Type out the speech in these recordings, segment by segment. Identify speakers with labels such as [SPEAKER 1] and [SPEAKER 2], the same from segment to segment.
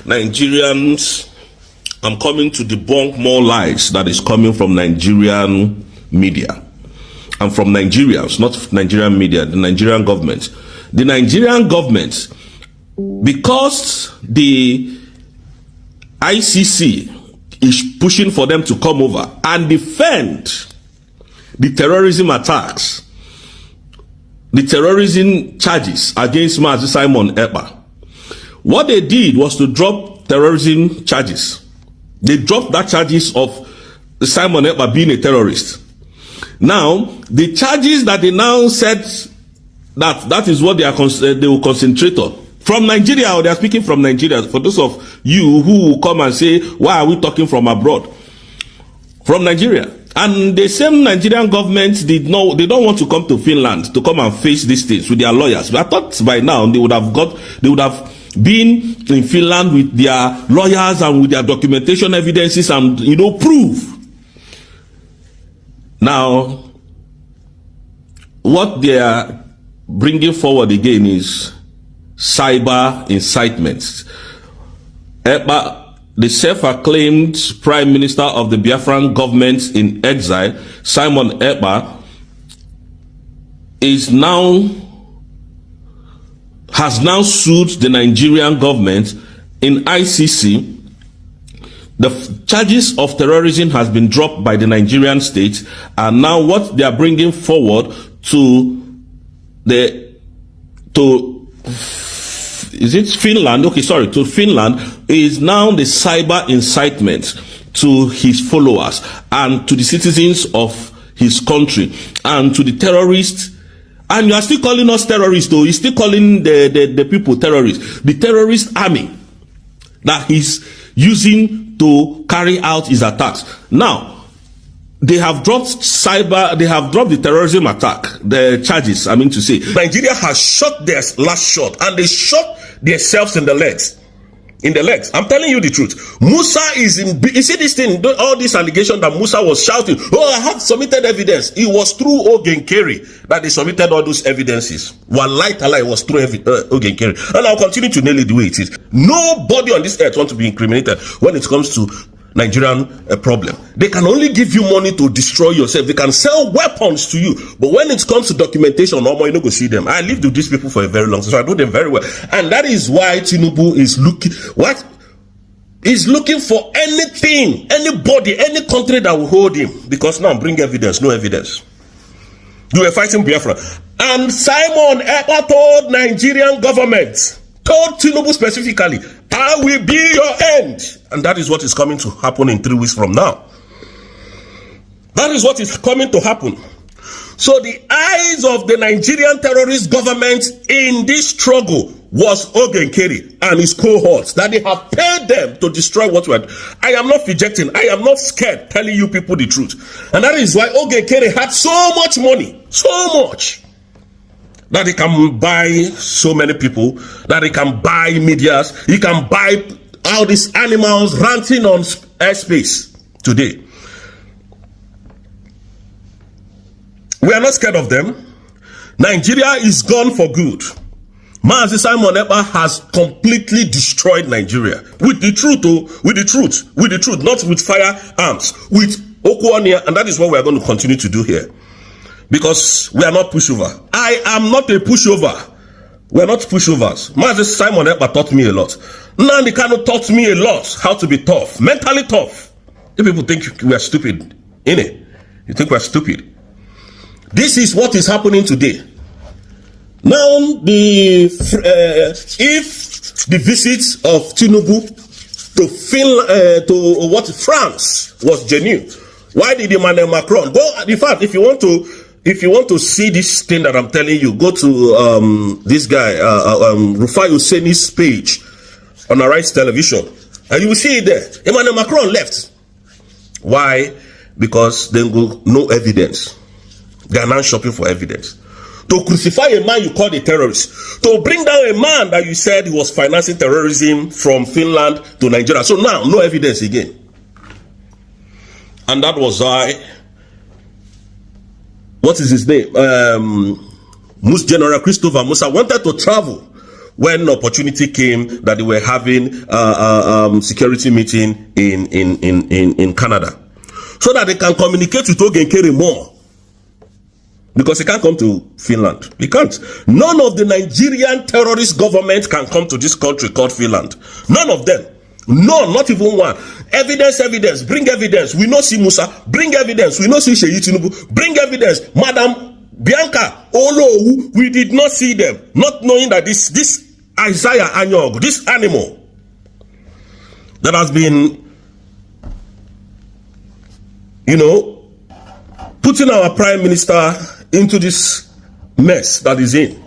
[SPEAKER 1] Nigerians, I'm coming to debunk more lies that is coming from Nigerian media and from Nigerians, not Nigerian media, the Nigerian government. The Nigerian government, because the ICC is pushing for them to come over and defend the terrorism attacks, the terrorism charges against Mazi Simon Èkpá. What they did was to drop terrorism charges. They dropped that charges of Simon Èkpá being a terrorist. Now, the charges that they now said that is what they will concentrate on. From Nigeria, or they are speaking from Nigeria. For those of you who come and say, why are we talking from abroad? From Nigeria. And the same Nigerian government they don't want to come to Finland to come and face these things with their lawyers. But I thought by now they would have been in Finland with their lawyers and with their documentation evidences and proof. Now, what they are bringing forward again is cyber incitement. Èkpá, the self-acclaimed Prime Minister of the Biafran government in exile, Simon Èkpá, has now sued the Nigerian government in ICC. The charges of terrorism has been dropped by the Nigerian state, and now what they are bringing forward to Finland is now the cyber incitement to his followers and to the citizens of his country and to the terrorists. And you are still calling us terrorists, though. He's still calling the people terrorists. The terrorist army that he's using to carry out his attacks. Now, they have dropped the terrorism attack, the charges, I mean to say. Nigeria has shot their last shot, and they shot themselves in the legs. I'm telling you the truth. Musa is in, you see this thing, all this allegation that Musa was shouting, oh, I have submitted evidence. It was through Ogenkeri that they submitted all those evidences. Wallahi Ta'ala, it was through Ogenkeri. And I'll continue to nail it the way it is. Nobody on this earth wants to be incriminated when it comes to Nigerian problem. They can only give you money to destroy yourself. They can sell weapons to you. But when it comes to documentation, no more, you don't go see them. I lived with these people for a very long time, so I know them very well. And that is why Tinubu is looking, He's looking for anything, anybody, any country that will hold him. Because now bring evidence, no evidence. You were fighting Biafra. And Simon Èkpá told Nigerian government, told Tinubu specifically, I will be your end. And that is what is coming to happen in 3 weeks from now. That is what is coming to happen. So the eyes of the Nigerian terrorist government in this struggle was Ogenkeri and his cohorts, that they have paid them to destroy what we had. I am not rejecting, I am not scared telling you people the truth. And that is why Ogenkeri had so much money, so much, that he can buy so many people, that he can buy medias, he can buy all these animals ranting on airspace today. We are not scared of them. Nigeria is gone for good. Mazi Simon Èkpá has completely destroyed Nigeria. With the truth, not with firearms, with Okuania, and that is what we are going to continue to do here. Because we are not pushover. I am not a pushover. We are not pushovers. Mazi Simon Èkpá taught me a lot. Nandi Kanu taught me a lot how to be tough, mentally tough. If people think we are stupid, innit? You think we are stupid? This is what is happening today. Now, if the visit of Tinubu to France was genuine, why did Emmanuel Macron go? In fact, if you want to see this thing that I'm telling you, go to this guy Rufai Husseini's page on Arise Television, and you will see it there. Emmanuel Macron left. Why? Because they go no evidence. They are now shopping for evidence. To crucify a man you called a terrorist. To bring down a man that you said he was financing terrorism from Finland to Nigeria. So now, no evidence again. And that was why, what is his name? General Christopher Musa wanted to travel when opportunity came that they were having security meeting in Canada, so that they can communicate with Ogenkere more. Because he can't come to Finland. He can't. None of the Nigerian terrorist government can come to this country called Finland. None of them. None, not even one. Evidence, bring evidence. We know see Musa, bring evidence. We know see Seyi Tinubu, bring evidence. Madam Bianca Olo, we did not see them. Not knowing that this Isaiah Anyog, this animal that has been, putting our prime minister into this mess that is in.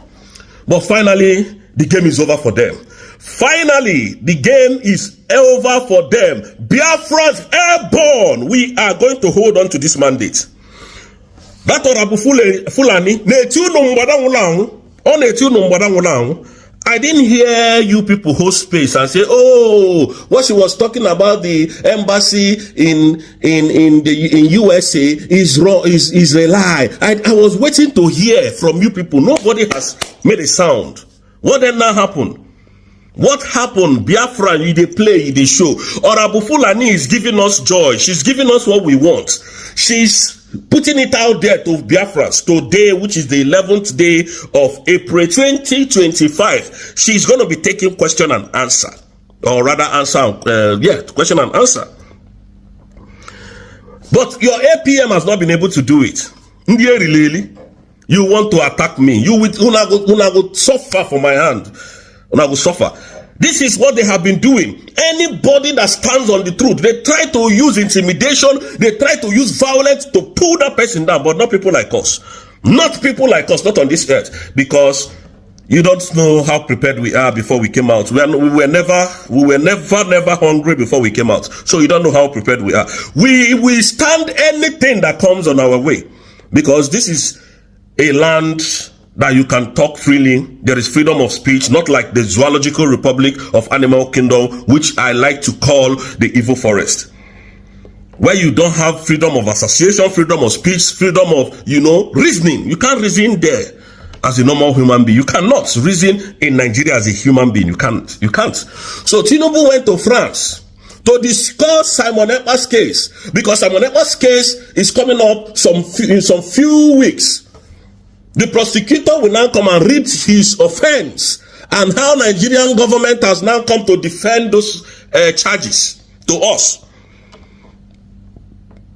[SPEAKER 1] But finally, the game is over for them. Finally, the game is over for them. Biafra's airborne. We are going to hold on to this mandate. That Honorable Fulani, I didn't hear you people hold space and say, oh, what she was talking about the embassy in USA is wrong, is a lie. I was waiting to hear from you people. Nobody has made a sound. What then now happened? What happened? Biafra, they play, they show. Honorable Fulani is giving us joy. She's giving us what we want. She's putting it out there to Biafrans today, which is the 11th day of April 2025. She's going to be taking question and answer, or rather question and answer. But your APM has not been able to do it. Really? You want to attack me? You will go suffer for my hand. Una go suffer. This is what they have been doing. Anybody that stands on the truth, they try to use intimidation, they try to use violence to pull that person down, but not people like us. Not people like us, not on this earth. Because you don't know how prepared we are before we came out. We were never hungry before we came out. So you don't know how prepared we are. We will stand anything that comes on our way. Because this is a land that you can talk freely. There is freedom of speech, not like the Zoological Republic of Animal Kingdom, which I like to call the evil forest, where you don't have freedom of association, freedom of speech, freedom of, reasoning. You can't reason there as a normal human being. You cannot reason in Nigeria as a human being. You can't. So Tinubu went to France to discuss Simon Èkpá's case, because Simon Èkpá's case is coming up in some few weeks. The prosecutor will now come and read his offense, and how Nigerian government has now come to defend those charges to us.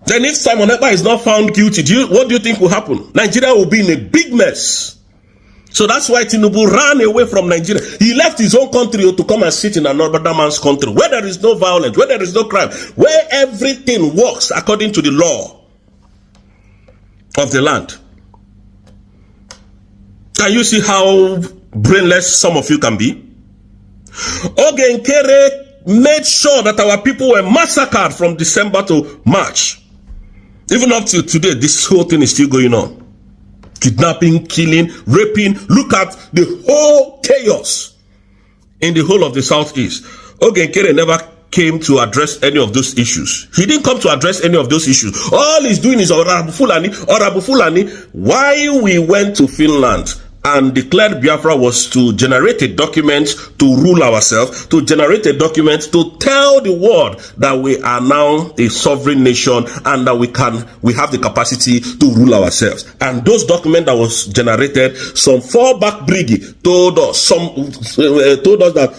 [SPEAKER 1] Then if Simon Èkpá is not found guilty, what do you think will happen? Nigeria will be in a big mess. So that's why Tinubu ran away from Nigeria. He left his own country to come and sit in another man's country, where there is no violence, where there is no crime, where everything works according to the law of the land. Can you see how brainless some of you can be? Ogenkere made sure that our people were massacred from December to March. Even up to today, this whole thing is still going on. Kidnapping, killing, raping. Look at the whole chaos in the whole of the Southeast. Ogenkere never came to address any of those issues. He didn't come to address any of those issues. All he's doing is Honorable Fulani. Why we went to Finland and declared Biafra was to generate a document to rule ourselves, to generate a document to tell the world that we are now a sovereign nation and that we have the capacity to rule ourselves. And those documents that was generated, some fallback brigade told us that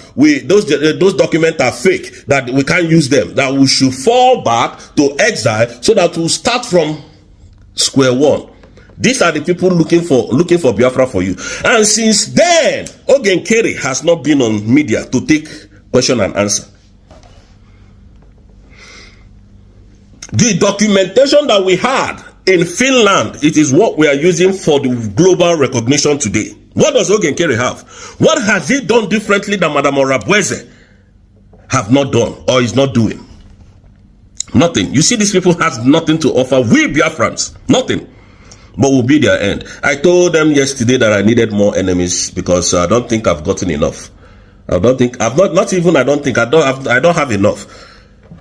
[SPEAKER 1] those documents are fake, that we can't use them, that we should fall back to exile so that we'll start from square one. These are the people looking for Biafra for you. And since then, Ogenkere has not been on media to take question and answer. The documentation that we had in Finland, it is what we are using for the global recognition today. What does Ogenkere have? What has he done differently than Madame Orabweze have not done or is not doing? Nothing. You see, these people has nothing to offer. We Biafrans, nothing. But will be their end. I told them yesterday that I needed more enemies because I don't think I've gotten enough. I don't have enough.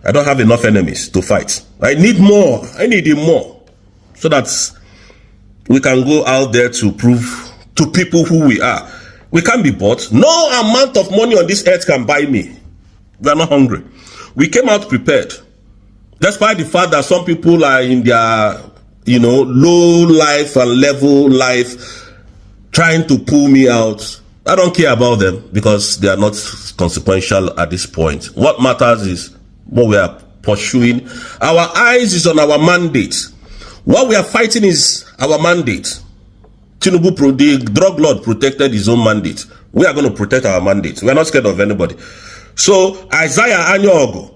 [SPEAKER 1] I don't have enough enemies to fight. I need more. I need more, so that we can go out there to prove to people who we are. We can't be bought. No amount of money on this earth can buy me. We are not hungry. We came out prepared. Despite the fact that some people are in their, low life and level life trying to pull me out. I don't care about them because they are not consequential at this point. What matters is what we are pursuing. Our eyes is on our mandate. What we are fighting is our mandate. Tinubu, the drug lord, protected his own mandate. We are going to protect our mandate. We are not scared of anybody. So, Isaiah Anyogo,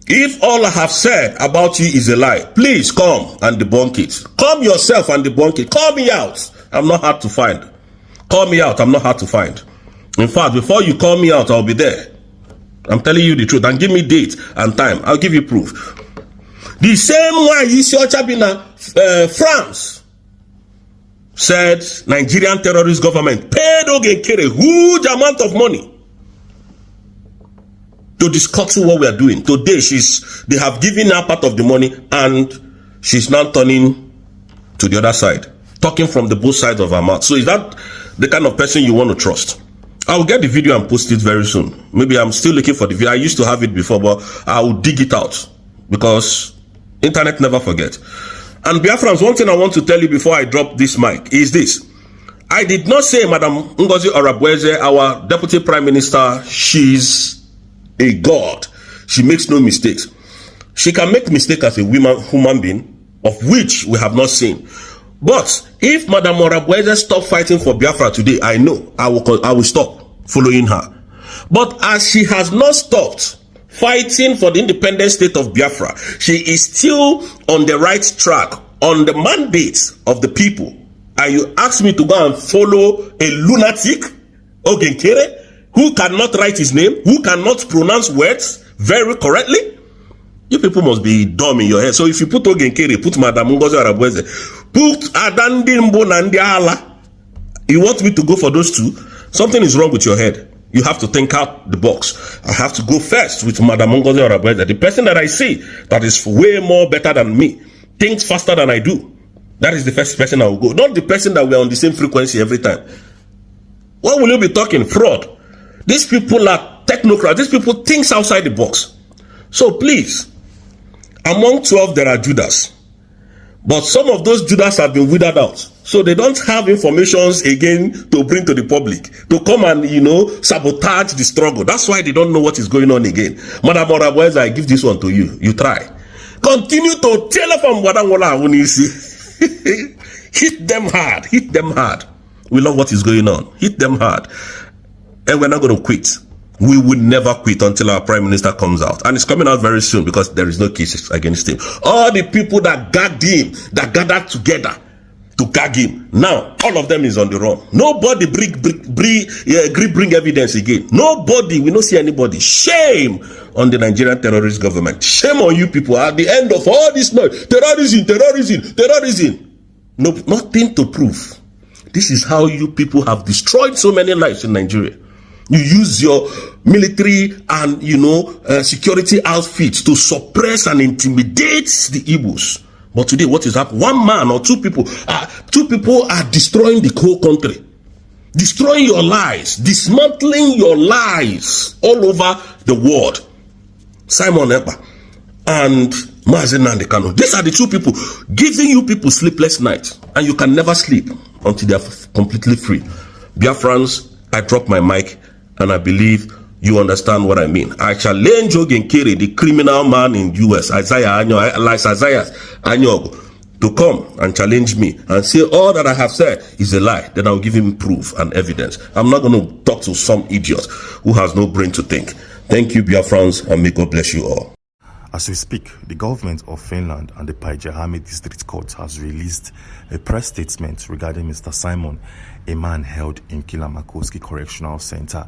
[SPEAKER 1] if all I have said about you is a lie, please come and debunk it. Come yourself and debunk it. Call me out. I'm not hard to find. Call me out. I'm not hard to find. In fact, before you call me out, I'll be there. I'm telling you the truth. And give me date and time. I'll give you proof. The same one you see Chabina, France said Nigerian terrorist government paid Ogenkere a huge amount of money to discuss what we are doing. Today, they have given her part of the money and she's now turning to the other side, talking from the both sides of her mouth. So is that the kind of person you want to trust? I will get the video and post it very soon. Maybe I'm still looking for the video. I used to have it before, but I will dig it out because internet never forget. And Biafrans, one thing I want to tell you before I drop this mic is this. I did not say Madam Ngozi Orabweze, our Deputy Prime Minister, she's a god. She makes no mistakes. She can make mistakes as a human being, of which we have not seen. But if Madam Orabweze stop fighting for Biafra today, I know I will stop following her. But as she has not stopped fighting for the independent state of Biafra, she is still on the right track, on the mandate of the people. And you ask me to go and follow a lunatic, Ogenkere, who cannot write his name, who cannot pronounce words very correctly? You people must be dumb in your head. So if you put Ogenkere, put Madam Ngozi Orabweze, put Adandimbo Nandiala, you want me to go for those two? Something is wrong with your head. You have to think out the box. I have to go first with Madam Ngozi Orabweze, the person that I see that is way more better than me, thinks faster than I do. That is the first person I will go. Not the person that we are on the same frequency every time. What will you be talking? Fraud. These people are technocrats. These people think outside the box. So please, among 12 there are Judas. But some of those Judas have been withered out. So they don't have informations again to bring to the public, to come and, sabotage the struggle. That's why they don't know what is going on again. Madam Orabweze, I give this one to you. You try. Continue to tell us from Wadangola Unisi. Hit them hard. Hit them hard. We love what is going on. Hit them hard. And we're not going to quit. We will never quit until our Prime Minister comes out. And it's coming out very soon because there is no cases against him. All the people that gagged him, that gathered together to gag him, now all of them is on the run. Nobody bring evidence again. Nobody, we don't see anybody. Shame on the Nigerian terrorist government. Shame on you people. At the end of all this noise, terrorism. No, nothing to prove. This is how you people have destroyed so many lives in Nigeria. You use your military and, security outfits to suppress and intimidate the Igbos. But today, what is happening? One man or two people are destroying the whole country. Destroying your lives. Dismantling your lives all over the world. Simon Èkpá and Mazi Nnamdi Kanu. These are the two people giving you people sleepless nights. And you can never sleep until they are completely free. Biafrans, I drop my mic. And I believe you understand what I mean. I challenge Ogenkere, the criminal man in US, Isaiah Anyogo, to come and challenge me and say all that I have said is a lie. Then I'll give him proof and evidence. I'm not going to talk to some idiot who has no brain to think. Thank you, Biafrans, and may God bless you all.
[SPEAKER 2] As we speak, the government of Finland and the Päijät-Häme District Court has released a press statement regarding Mr. Simon, a man held in Kilamakoski Correctional Center.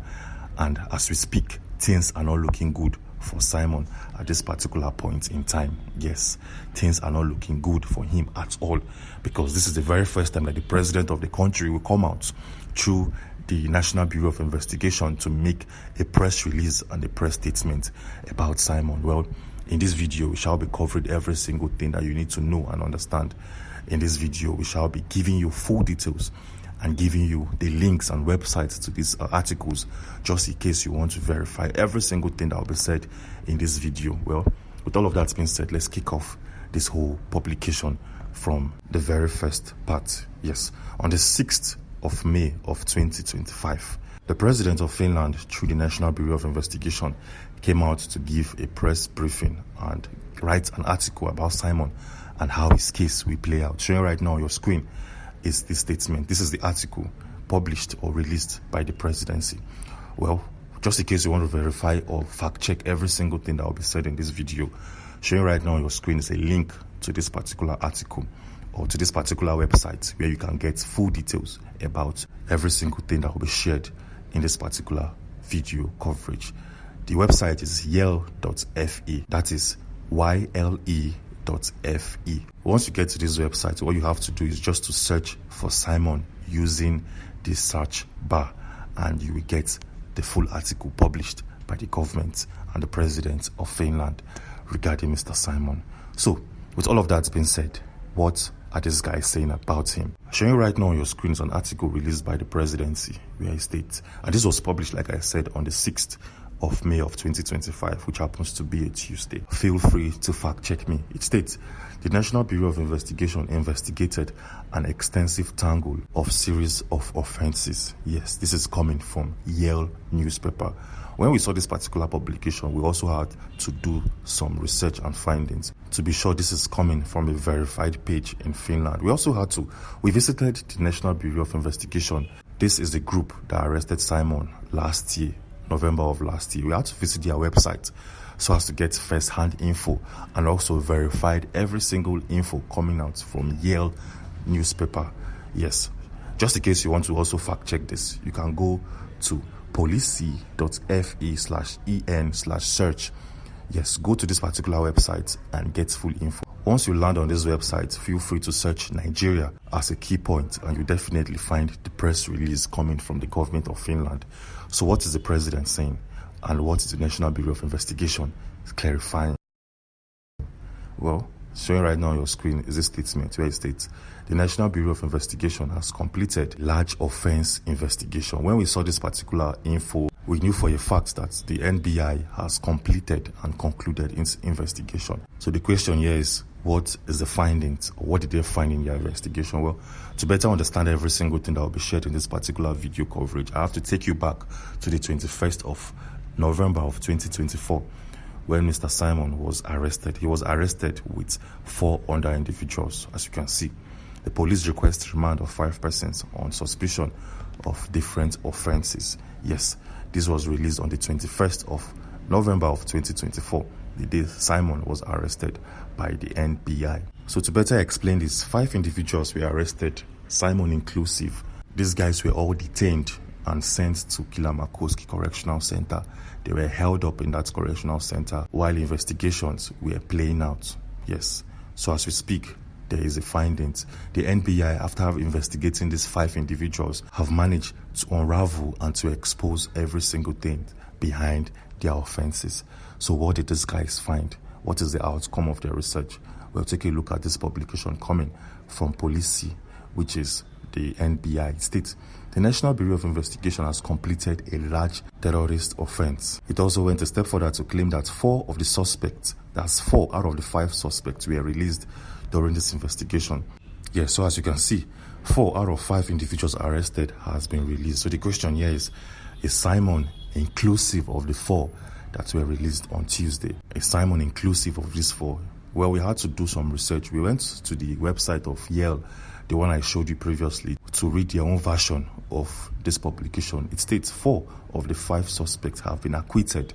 [SPEAKER 2] And as we speak, things are not looking good for Simon at this particular point in time. Yes, things are not looking good for him at all, because this is the very first time that the president of the country will come out through the National Bureau of Investigation to make a press release and a press statement about Simon. Well, in this video, we shall be covering every single thing that you need to know and understand. In this video, we shall be giving you full details and giving you the links and websites to these articles, just in case you want to verify every single thing that will be said in this video. Well, with all of that being said, let's kick off this whole publication from the very first part. Yes, on the 6th of May of 2025, the president of Finland, through the National Bureau of Investigation, came out to give a press briefing and write an article about Simon and how his case will play out. Showing right now on your screen is the statement. This is the article published or released by the presidency. Well, just in case you want to verify or fact check every single thing that will be said in this video, showing right now on your screen is a link to this particular article or to this particular website where you can get full details about every single thing that will be shared in this particular video coverage. The website is yale.fe. That is YLE.fe. Once you get to this website, what you have to do is just to search for Simon using the search bar, and you will get the full article published by the government and the president of Finland regarding Mr. Simon. So, with all of that being said, what are these guys saying about him? Showing right now on your screen is an article released by the presidency where he states, and this was published, like I said, on the 6th of May of 2025, which happens to be a Tuesday. Feel free to fact check me. It states, the National Bureau of Investigation investigated an extensive tangle of series of offenses. Yes, this is coming from Yale newspaper. When we saw this particular publication, we also had to do some research and findings to be sure this is coming from a verified page in Finland. We visited the National Bureau of Investigation. This is the group that arrested Simon last year, November of last year. We had to visit their website so as to get first-hand info and also verified every single info coming out from Yale newspaper. Yes, just in case you want to also fact check this, you can go to policy.fe/en/search. Yes, go to this particular website and get full info. Once you land on this website, feel free to search Nigeria as a key point, and you definitely find the press release coming from the government of Finland. So what is the president saying? And what is the National Bureau of Investigation clarifying? Well, showing right now on your screen is a statement where it states, the National Bureau of Investigation has completed large offense investigation. When we saw this particular info, we knew for a fact that the NBI has completed and concluded its investigation. So the question here is, what is the findings? Or what did they find in their investigation? Well, to better understand every single thing that will be shared in this particular video coverage, I have to take you back to the 21st of November of 2024, when Mr. Simon was arrested. He was arrested with 4 other individuals, as you can see. The police request remand of 5 persons on suspicion of different offenses. Yes, this was released on the 21st of November of 2024, the day Simon was arrested by the NBI. So to better explain this, 5 individuals were arrested, Simon inclusive. These guys were all detained and sent to Kilamakowski Correctional Center. They were held up in that correctional center while investigations were playing out. Yes, so as we speak, there is a findings. The NBI, after investigating these 5 individuals, have managed to unravel and to expose every single thing behind their offenses. So what did these guys find? What is the outcome of their research? We'll take a look at this publication coming from Policy, which is the NBI. It states, the National Bureau of Investigation has completed a large terrorist offense. It also went a step further to claim that 4 of the suspects, that's 4 out of the 5 suspects, were released during this investigation. Yes, so as you can see, 4 out of 5 individuals arrested has been released. So the question here is Simon inclusive of the 4 that were released on Tuesday? Is Simon inclusive of these 4? Well, we had to do some research. We went to the website of Yale, the one I showed you previously, to read their own version of this publication. It states 4 of the 5 suspects have been acquitted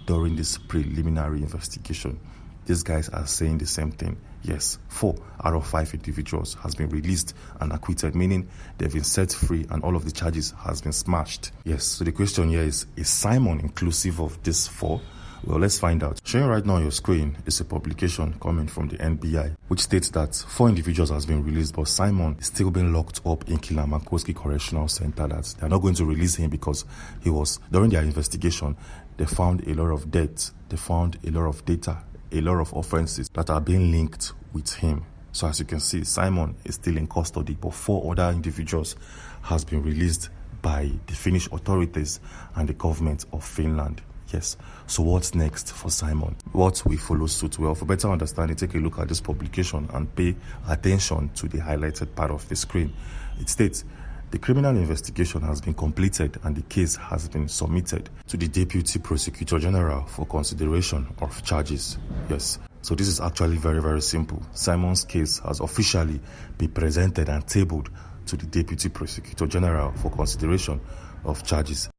[SPEAKER 2] during this preliminary investigation. These guys are saying the same thing. Yes, 4 out of 5 individuals has been released and acquitted, meaning they've been set free and all of the charges has been smashed. Yes, so the question here is Simon inclusive of this 4? Well, let's find out. Showing right now on your screen is a publication coming from the NBI, which states that 4 individuals has been released, but Simon is still being locked up in Kilamakowski Correctional Center. That they're not going to release him because during their investigation, they found a lot of debt, they found a lot of data, a lot of offenses that are being linked with him. So as you can see, Simon is still in custody, but 4 other individuals has been released by the Finnish authorities and the government of Finland. Yes. So what's next for Simon? What will follow suit? Well, for better understanding, take a look at this publication and pay attention to the highlighted part of the screen. It states, the criminal investigation has been completed and the case has been submitted to the Deputy Prosecutor General for consideration of charges. Yes. So this is actually very, very simple. Simon's case has officially been presented and tabled to the Deputy Prosecutor General for consideration of charges.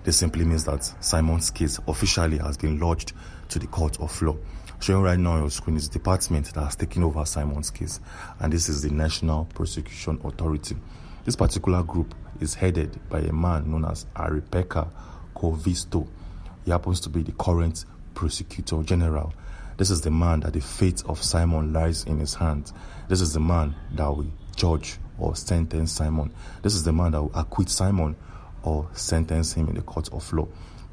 [SPEAKER 2] This simply means that Simon's case officially has been lodged to the court of law. Showing right now on your screen is the department that has taken over Simon's case, and this is the National Prosecution Authority. This particular group is headed by a man known as Èkpá. He happens to be the current Prosecutor General. This is the man that the fate of Simon lies in his hands. This is the man that will judge or sentence Simon. This is the man that will acquit Simon or sentence him in the court of law.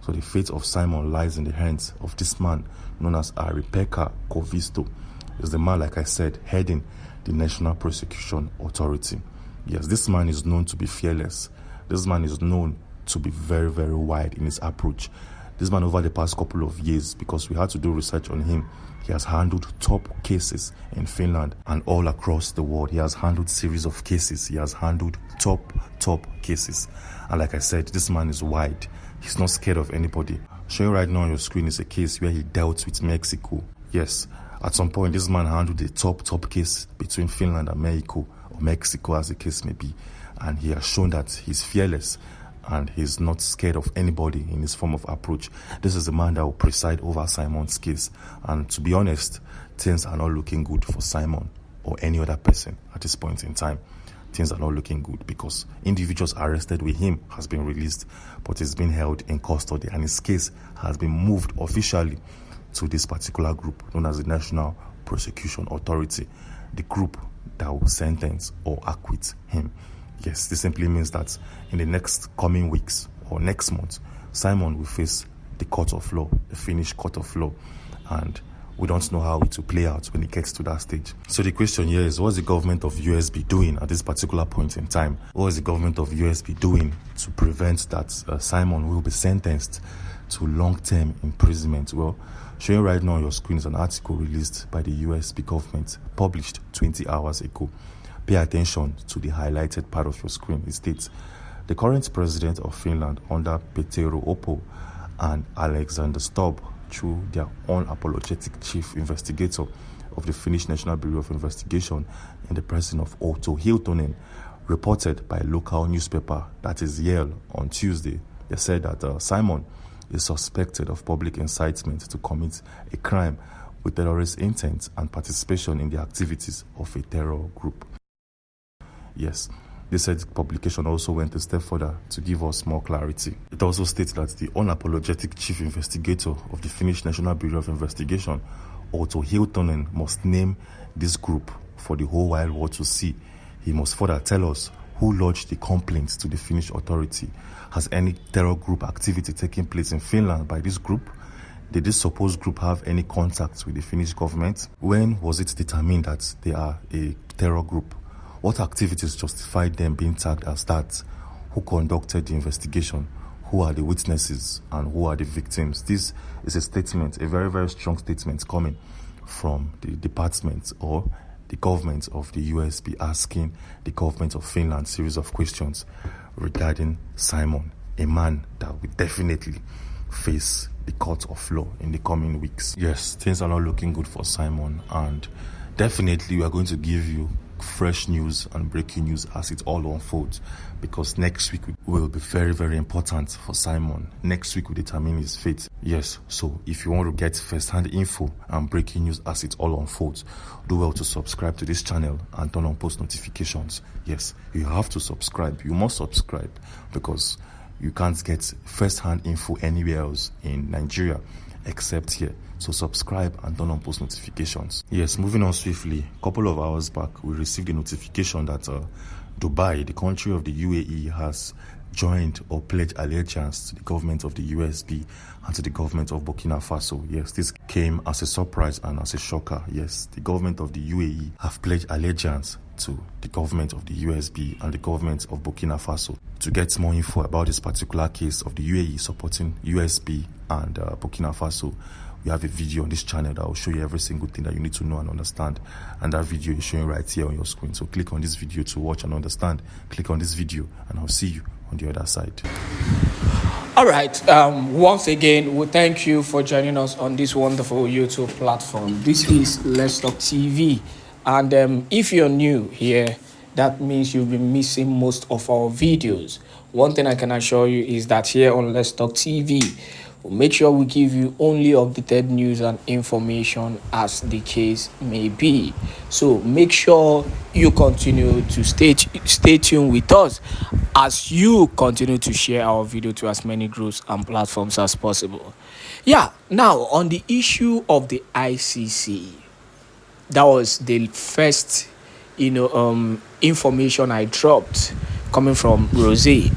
[SPEAKER 2] So the fate of Simon lies in the hands of this man known as Èkpá. Is the man, like I said, heading the National Prosecution Authority. Yes, this man is known to be fearless. This man is known to be very, very wide in his approach. This man, over the past couple of years, because we had to do research on him, he has handled top cases in Finland and all across the world. He has handled series of cases. He has handled top cases. And like I said, this man is wide. He's not scared of anybody. Showing right now on your screen is a case where he dealt with Mexico. Yes, at some point, this man handled a top case between Finland and Mexico, as the case may be. And he has shown that he's fearless and he's not scared of anybody in his form of approach. This is the man that will preside over Simon's case. And to be honest, things are not looking good for Simon or any other person at this point in time. Things are not looking good because individuals arrested with him has been released, but he's been held in custody and his case has been moved officially to this particular group known as the National Prosecution Authority, the group that will sentence or acquit him. Yes, this simply means that in the next coming weeks or next month, Simon will face the court of law, the Finnish court of law, and we don't know how it will play out when it gets to that stage. So the question here is, what's the government of US be doing at this particular point in time? What is the government of US be doing to prevent that Simon will be sentenced to long-term imprisonment? Well, showing right now on your screen is an article released by the US government, published 20 hours ago. Pay attention to the highlighted part of your screen. It states, the current president of Finland under Petteri Orpo and Alexander Stubb, through their unapologetic chief investigator of the Finnish National Bureau of Investigation in the person of Otto Hiltonen, reported by a local newspaper, that is Yale, on Tuesday. They said that Simon is suspected of public incitement to commit a crime with terrorist intent and participation in the activities of a terror group. Yes, this said publication also went a step further to give us more clarity. It also states that the unapologetic chief investigator of the Finnish National Bureau of Investigation, Otto Hiltonen, must name this group for the whole wide world to see. He must further tell us who lodged the complaints to the Finnish authority. Has any terror group activity taken place in Finland by this group? Did this supposed group have any contacts with the Finnish government? When was it determined that they are a terror group? What activities justified them being tagged as that? Who conducted the investigation? Who are the witnesses and who are the victims? This is a statement, a very, very strong statement coming from the department or the government of the US be asking the government of Finland a series of questions regarding Simon, a man that will definitely face the court of law in the coming weeks. Yes, things are not looking good for Simon, and definitely we are going to give you fresh news and breaking news as it all unfolds, because next week will be very, very important for Simon. Next week will determine his fate. Yes, so if you want to get first-hand info and breaking news as it all unfolds, do well to subscribe to this channel and turn on post notifications. Yes, you have to subscribe. You must subscribe because you can't get first-hand info anywhere else in Nigeria except here. So subscribe and turn on post notifications. Yes, moving on swiftly, a couple of hours back, we received a notification that Dubai, the country of the UAE, has joined or pledged allegiance to the government of the USB and to the government of Burkina Faso. Yes, this came as a surprise and as a shocker. Yes, the government of the UAE have pledged allegiance to the government of the USB and the government of Burkina Faso. To get more info about this particular case of the UAE supporting USB and Burkina Faso, we have a video on this channel that will show you every single thing that you need to know and understand, and that video is showing right here on your screen. So click on this video to watch and understand. Click on this video and I'll see you on the other side.
[SPEAKER 3] All right, once again, we thank you for joining us on this wonderful YouTube platform. This is Let's Talk TV, and if you're new here, that means you'll be missing most of our videos. One thing I can assure you is that here on Let's Talk TV, we'll make sure we give you only updated news and information as the case may be. So make sure you continue to stay tuned with us as you continue to share our video to as many groups and platforms as possible. Yeah, now on the issue of the ICC, that was the first information I dropped coming from Rose.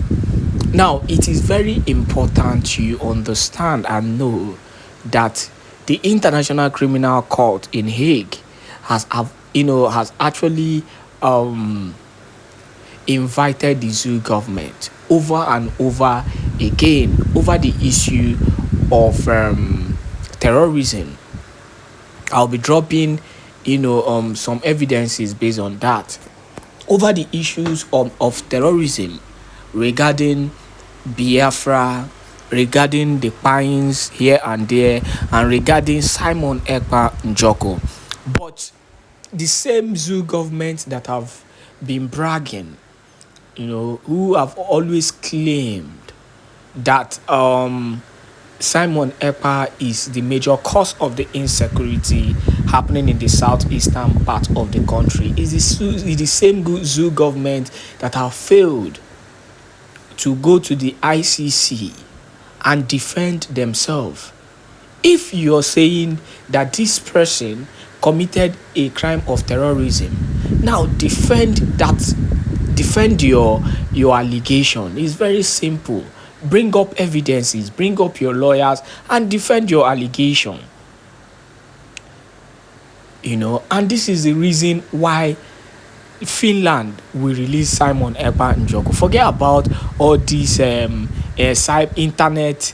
[SPEAKER 3] Now, it is very important you understand and know that the International Criminal Court in Hague has actually invited the zoo government over and over again over the issue of terrorism. I'll be dropping some evidences based on that over the issues of terrorism regarding Biafra, regarding the pines here and there, and regarding Simon Èkpá Njoko. But the same zoo government that have been bragging, who have always claimed that Simon Èkpá is the major cause of the insecurity happening in the southeastern part of the country, is the same zoo government that have failed to go to the ICC and defend themselves. If you're saying that this person committed a crime of terrorism, now defend your allegation. It's very simple. Bring up evidences, bring up your lawyers, and defend your allegation. And this is the reason why Finland will release Simon Èkpá Njoko. Forget about all these internet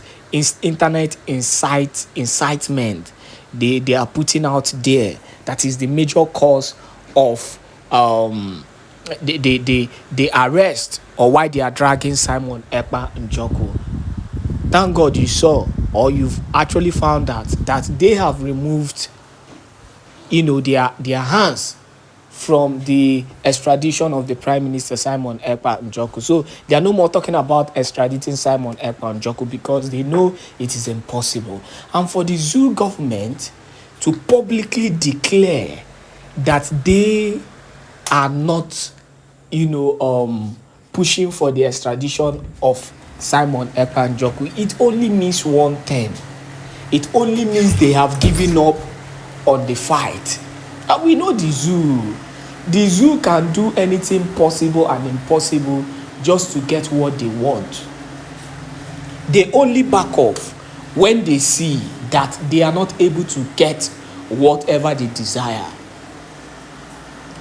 [SPEAKER 3] incitement they are putting out there. That is the major cause of the arrest, or why they are dragging Simon Èkpá Njoko. Thank God you saw, or you've actually found out that they have removed their hands from the extradition of the Prime Minister Simon Èkpá Njoko. So they are no more talking about extraditing Simon Èkpá Njoko because they know it is impossible. And for the zoo government to publicly declare that they are not, pushing for the extradition of Simon Èkpá Njoko, it only means one thing. It only means they have given up on the fight. And we know the zoo. The zoo can do anything possible and impossible just to get what they want. They only back off when they see that they are not able to get whatever they desire.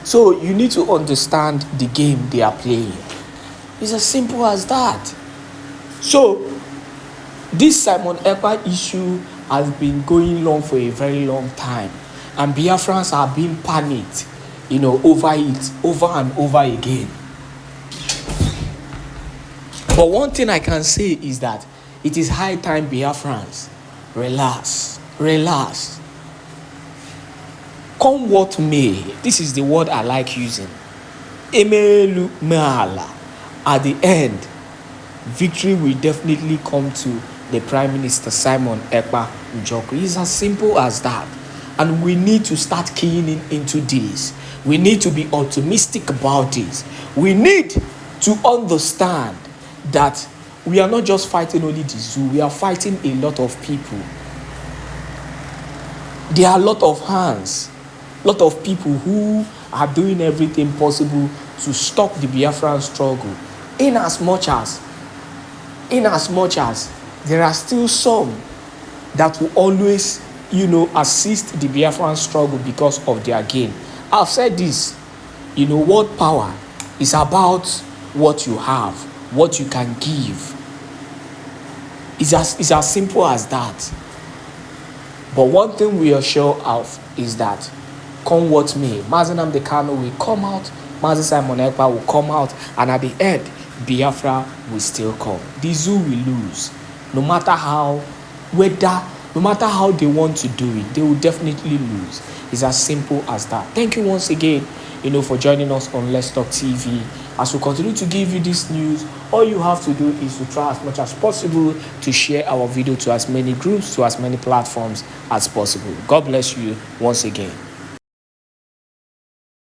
[SPEAKER 3] So you need to understand the game they are playing. It's as simple as that. So this Simon Èkpá issue has been going on for a very long time, and Biafrans are being panicked over it over and over again. But one thing I can say is that it is high time Biafrans relax. Come what may, this is the word I like using. Emelu meala. At the end, victory will definitely come to the Prime Minister Simon Èkpá Njoko. It's as simple as that. And we need to start keying into this. We need to be optimistic about this. We need to understand that we are not just fighting only the zoo. We are fighting a lot of people. There are a lot of hands, a lot of people who are doing everything possible to stop the Biafran struggle. In as much as in as much as there are still some that will always, assist the Biafran struggle because of their gain. I've said this, world power is about what you have, what you can give. It's as simple as that. But one thing we are sure of is that, come what may, Mazi Nnamdi Kanu will come out, Mazi Simon Èkpá will come out, and at the end, Biafra will still come. The zoo will lose. No matter how they want to do it, they will definitely lose. It's as simple as that. Thank you once again, for joining us on Let's Talk TV. As we continue to give you this news, all you have to do is to try as much as possible to share our video to as many groups, to as many platforms as possible. God bless you once again.